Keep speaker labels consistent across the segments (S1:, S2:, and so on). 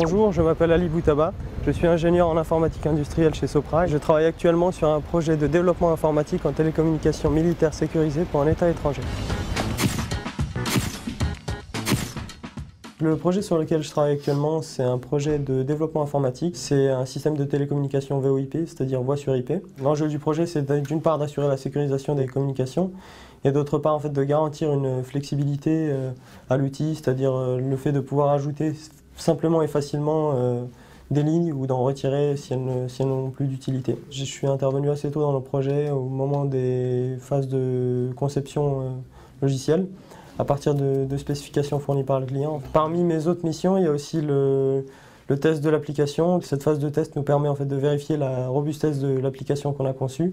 S1: Bonjour, je m'appelle Ali Boutaba, je suis ingénieur en informatique industrielle chez Sopra et je travaille actuellement sur un projet de développement informatique en télécommunications militaires sécurisées pour un État étranger. Le projet sur lequel je travaille actuellement, c'est un projet de développement informatique. C'est un système de télécommunication VoIP, c'est-à-dire voix sur IP. L'enjeu du projet, c'est d'une part d'assurer la sécurisation des communications et d'autre part en fait, de garantir une flexibilité à l'outil, c'est-à-dire le fait de pouvoir ajouter simplement et facilement des lignes ou d'en retirer si elles n'ont plus d'utilité. Je suis intervenu assez tôt dans le projet au moment des phases de conception logicielle, à partir de spécifications fournies par le client. Parmi mes autres missions, il y a aussi le test de l'application. Cette phase de test nous permet en fait de vérifier la robustesse de l'application qu'on a conçue.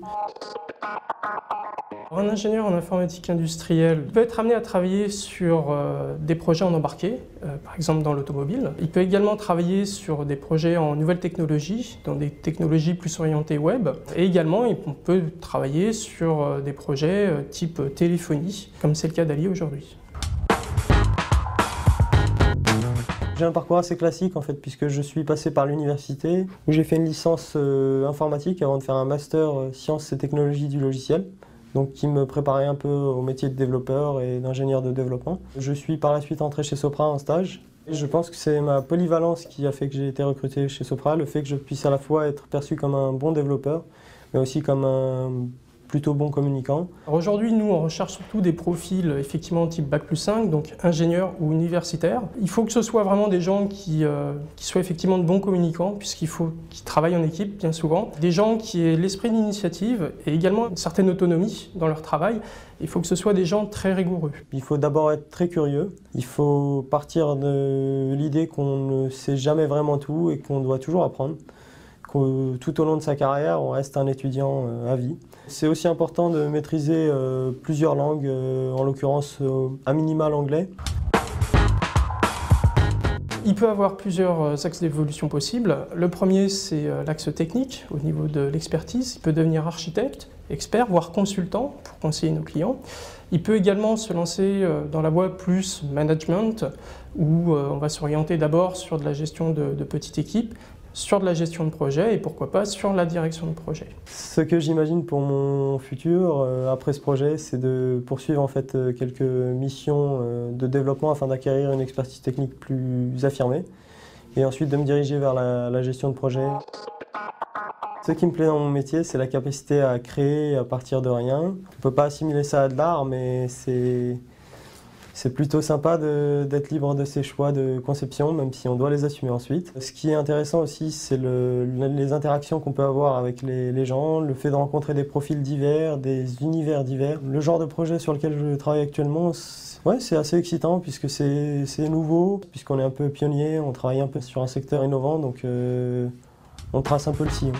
S2: Un ingénieur en informatique industrielle peut être amené à travailler sur des projets en embarqué, par exemple dans l'automobile. Il peut également travailler sur des projets en nouvelles technologies, dans des technologies plus orientées web. Et également, on peut travailler sur des projets type téléphonie, comme c'est le cas d'Ali aujourd'hui.
S1: J'ai un parcours assez classique en fait, puisque je suis passé par l'université, où j'ai fait une licence informatique avant de faire un master sciences et technologies du logiciel. Donc qui me préparait un peu au métier de développeur et d'ingénieur de développement. Je suis par la suite entré chez Sopra en stage. Et je pense que c'est ma polyvalence qui a fait que j'ai été recruté chez Sopra, le fait que je puisse à la fois être perçu comme un bon développeur, mais aussi comme un plutôt bon communicant.
S2: Aujourd'hui, nous, on recherche surtout des profils effectivement type Bac+5, donc ingénieurs ou universitaires. Il faut que ce soit vraiment des gens qui soient effectivement de bons communicants, puisqu'il faut qu'ils travaillent en équipe bien souvent. Des gens qui aient l'esprit d'initiative et également une certaine autonomie dans leur travail. Il faut que ce soit des gens très rigoureux.
S1: Il faut d'abord être très curieux. Il faut partir de l'idée qu'on ne sait jamais vraiment tout et qu'on doit toujours apprendre. Tout au long de sa carrière, on reste un étudiant à vie. C'est aussi important de maîtriser plusieurs langues, en l'occurrence à minima l'anglais.
S2: Il peut avoir plusieurs axes d'évolution possibles. Le premier, c'est l'axe technique, au niveau de l'expertise. Il peut devenir architecte, expert, voire consultant pour conseiller nos clients. Il peut également se lancer dans la voie plus management, où on va s'orienter d'abord sur de la gestion de petites équipes, sur de la gestion de projet et pourquoi pas sur la direction de projet.
S1: Ce que j'imagine pour mon futur, après ce projet, c'est de poursuivre en fait quelques missions de développement afin d'acquérir une expertise technique plus affirmée et ensuite de me diriger vers la gestion de projet. Ce qui me plaît dans mon métier, c'est la capacité à créer à partir de rien. On ne peut pas assimiler ça à de l'art, mais c'est plutôt sympa d'être libre de ses choix de conception, même si on doit les assumer ensuite. Ce qui est intéressant aussi, c'est les interactions qu'on peut avoir avec les gens, le fait de rencontrer des profils divers, des univers divers. Le genre de projet sur lequel je travaille actuellement, c'est assez excitant puisque c'est nouveau, puisqu'on est un peu pionnier, on travaille un peu sur un secteur innovant, donc on trace un peu le sillon.